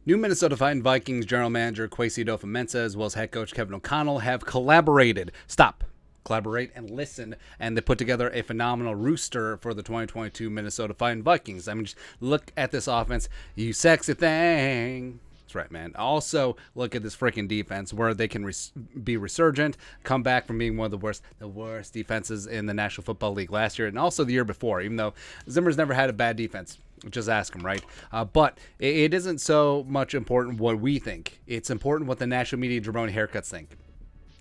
New Minnesota Vikings general manager Kwesi adofo-mensah as well as head coach Kevin O'Connell have collaborate, and listen, and they put together a phenomenal rooster for the 2022 Minnesota Vikings. I mean, just look at this offense, you sexy thing. That's right, man. Also, look at this freaking defense where they can be resurgent, come back from being one of the worst defenses in the National Football League last year and also the year before, even though Zimmer's never had a bad defense. Just ask him, right? But it isn't so much important what we think. It's important what the national media jabroni haircuts think.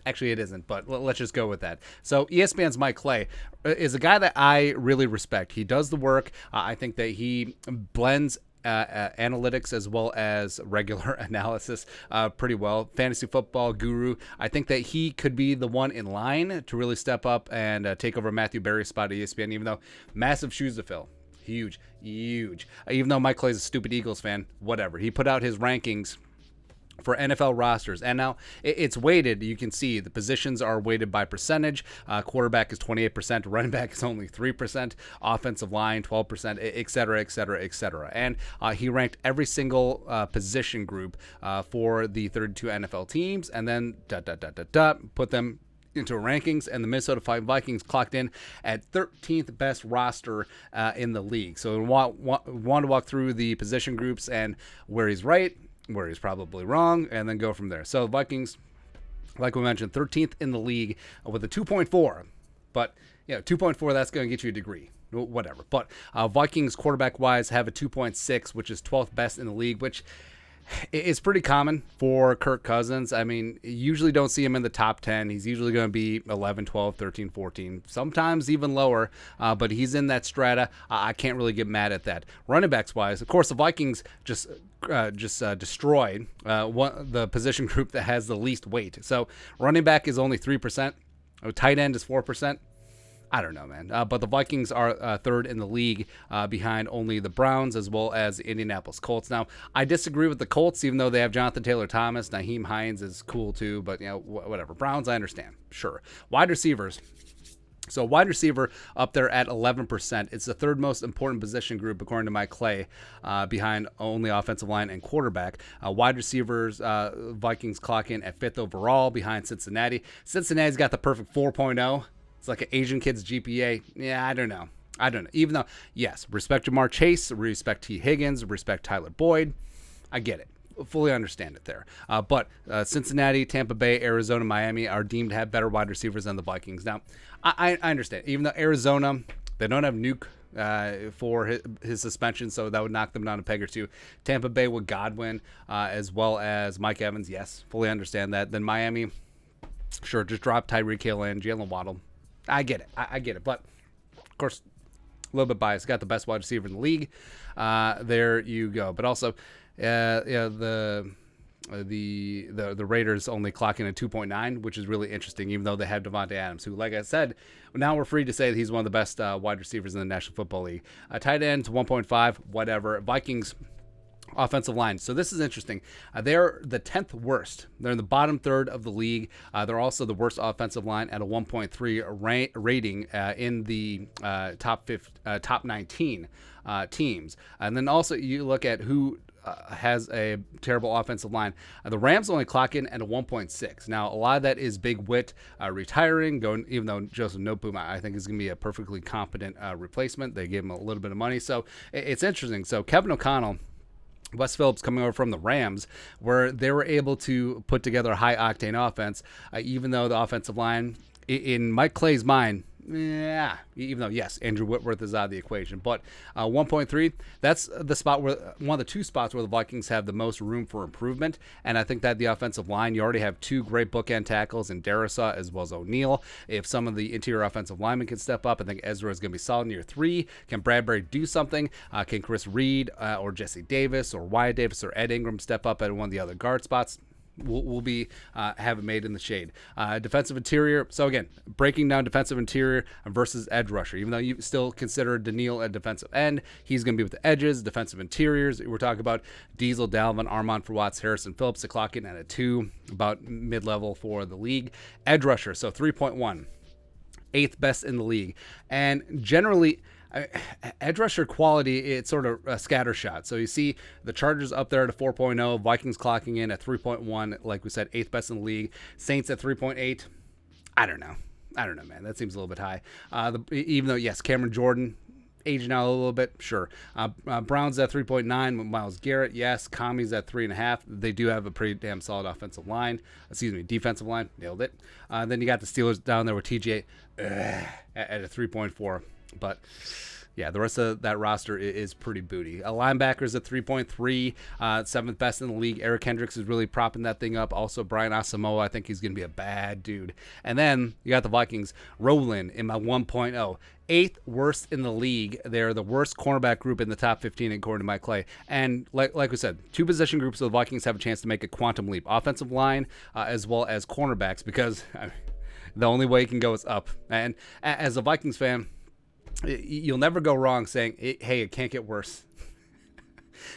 Actually, it isn't, but let's just go with that. So ESPN's Mike Clay is a guy that I really respect. He does the work. I think that he blends analytics as well as regular analysis pretty well. Fantasy football guru. I think that he could be the one in line to really step up and take over Matthew Berry's spot at ESPN, even though massive shoes to fill. Huge. Even though Mike Clay's a stupid Eagles fan, whatever. He put out his rankings for NFL rosters, and now it's weighted. You can see the positions are weighted by percentage. Quarterback is 28%, running back is only 3%, offensive line 12%, et cetera, et cetera, et cetera. And he ranked every single position group for the 32 NFL teams, and then put them into rankings, and the Minnesota Vikings clocked in at 13th best roster in the league. So we want to walk through the position groups and where he's right, where he's probably wrong, and then go from there. So Vikings, like we mentioned, 13th in the league with a 2.4. But, 2.4, that's going to get you a degree. Whatever. But Vikings quarterback-wise have a 2.6, which is 12th best in the league, which is pretty common for Kirk Cousins. I mean, you usually don't see him in the top 10. He's usually going to be 11, 12, 13, 14, sometimes even lower, but he's in that strata. I can't really get mad at that. Running backs wise, of course, the Vikings just destroyed the position group that has the least weight. So running back is only 3%. Tight end is 4%. I don't know, man. But the Vikings are third in the league behind only the Browns as well as the Indianapolis Colts. Now, I disagree with the Colts, even though they have Jonathan Taylor-Thomas. Nyheim Hines is cool too, but, whatever. Browns, I understand. Sure. Wide receivers. So wide receiver up there at 11%. It's the third most important position group, according to Mike Clay, behind only offensive line and quarterback. Wide receivers, Vikings clock in at 5th overall behind Cincinnati. Cincinnati's got the perfect 4.0. It's like an Asian kid's GPA. Yeah, I don't know. Even though, yes, respect Jamar Chase, respect T. Higgins, respect Tyler Boyd. I get it. Fully understand it there. But Cincinnati, Tampa Bay, Arizona, Miami are deemed to have better wide receivers than the Vikings. Now, I understand. Even though Arizona, they don't have Nuke for his suspension, so that would knock them down a peg or two. Tampa Bay with Godwin as well as Mike Evans. Yes, fully understand that. Then Miami, sure, just drop Tyreek Hill and Jalen Waddle. I get it. I get it. But, of course, a little bit biased. Got the best wide receiver in the league. There you go. But also, the Raiders only clock in at 2.9, which is really interesting, even though they have Devontae Adams, who, like I said, now we're free to say that he's one of the best wide receivers in the National Football League. Tight ends, 1.5, whatever. Vikings offensive line. So this is interesting. They're the 10th worst. They're in the bottom third of the league. They're also the worst offensive line at a 1.3 rating in the top 19 teams. And then also you look at who has a terrible offensive line. The Rams only clock in at a 1.6. Now, a lot of that is Big Whit retiring, even though Joseph Noteboom, I think, is going to be a perfectly competent replacement. They gave him a little bit of money. So it's interesting. So Kevin O'Connell, Wes Phillips coming over from the Rams, where they were able to put together a high-octane offense, even though the offensive line, in Mike Clay's mind, even though, yes, Andrew Whitworth is out of the equation. But 1.3, that's the spot where one of the two spots where the Vikings have the most room for improvement. And I think that the offensive line, you already have two great bookend tackles in Darrisaw as well as O'Neal. If some of the interior offensive linemen can step up, I think Ezra is going to be solid in year 3. Can Bradbury do something? Can Chris Reed or Jesse Davis or Wyatt Davis or Ed Ingram step up at one of the other guard spots? Will be have it made in the shade. Defensive interior. So again, breaking down defensive interior versus edge rusher. Even though you still consider Daniil a defensive end, he's going to be with the edges. Defensive interiors. We're talking about Diesel, Dalvin, Armand for Watts, Harrison Phillips to clock in at a 2, about mid-level for the league. Edge rusher. So 3.1. 8th best in the league. And generally, Edge rusher quality, it's sort of a scattershot. So you see the Chargers up there at a 4.0, Vikings clocking in at 3.1, like we said, 8th best in the league. Saints at 3.8. I don't know, man. That seems a little bit high. Even though, yes, Cameron Jordan, aging out a little bit, sure. Browns at 3.9 with Myles Garrett, yes. Commies at 3.5. They do have a pretty damn solid defensive line, nailed it. Then you got the Steelers down there with TJ at a 3.4, but yeah, the rest of that roster is pretty booty. Linebackers at 3.3, 7th best in the league. Eric Hendricks is really propping that thing up. Also, Brian Asamoah, I think he's going to be a bad dude. And then you got the Vikings rolling in my 1.0. 8th worst in the league. They're the worst cornerback group in the top 15, according to Mike Clay. And like we said, 2 position groups of the Vikings have a chance to make a quantum leap. Offensive line as well as cornerbacks, because the only way you can go is up. And as a Vikings fan, you'll never go wrong saying, hey, it can't get worse.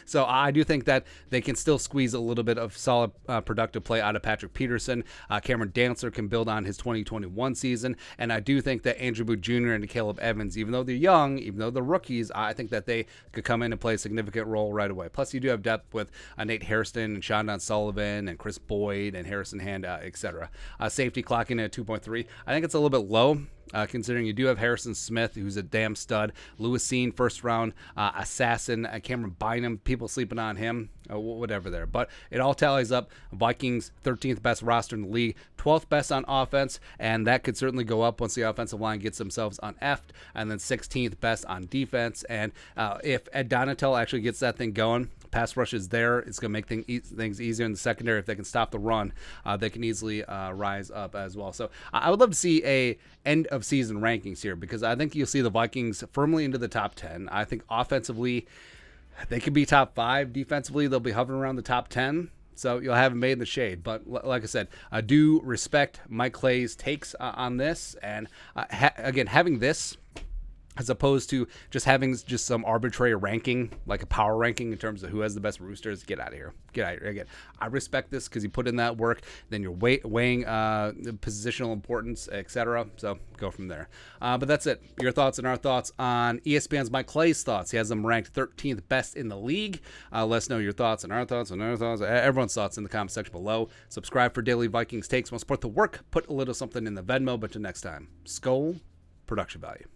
So I do think that they can still squeeze a little bit of solid productive play out of Patrick Peterson. Cameron Dantzler can build on his 2021 season. And I do think that Andrew Booth Jr. and Caleb Evans, even though they're young, even though they're rookies, I think that they could come in and play a significant role right away. Plus, you do have depth with Nate Hairston and Shondon Sullivan and Chris Boyd and Harrison Hand, etc. Safety clocking at 2.3. I think it's a little bit low. Considering you do have Harrison Smith, who's a damn stud, Lewis Seen, first round assassin, Cameron Bynum, people sleeping on him, whatever there. But it all tallies up. Vikings, 13th best roster in the league, 12th best on offense, and that could certainly go up once the offensive line gets themselves uneffed, and then 16th best on defense. And if Ed Donatel actually gets that thing going, pass rush is there. It's going to make things easier in the secondary. If they can stop the run, they can easily rise up as well. So I would love to see a end of season rankings here, because I think you'll see the Vikings firmly into the top 10. I think offensively, they could be top 5. Defensively, they'll be hovering around the top 10. So you'll have them made in the shade. But like I said, I do respect Mike Clay's takes on this. And again, having this as opposed to just having just some arbitrary ranking, like a power ranking in terms of who has the best roosters. Get out of here. Again, I respect this because you put in that work. Then you're weighing the positional importance, etc. So go from there. But that's it. Your thoughts and our thoughts on ESPN's Mike Clay's thoughts. He has them ranked 13th best in the league. Let us know your thoughts and our thoughts and our thoughts. Everyone's thoughts in the comment section below. Subscribe for daily Vikings takes. Want to support the work? Put a little something in the Venmo. But till next time, Skol, production value.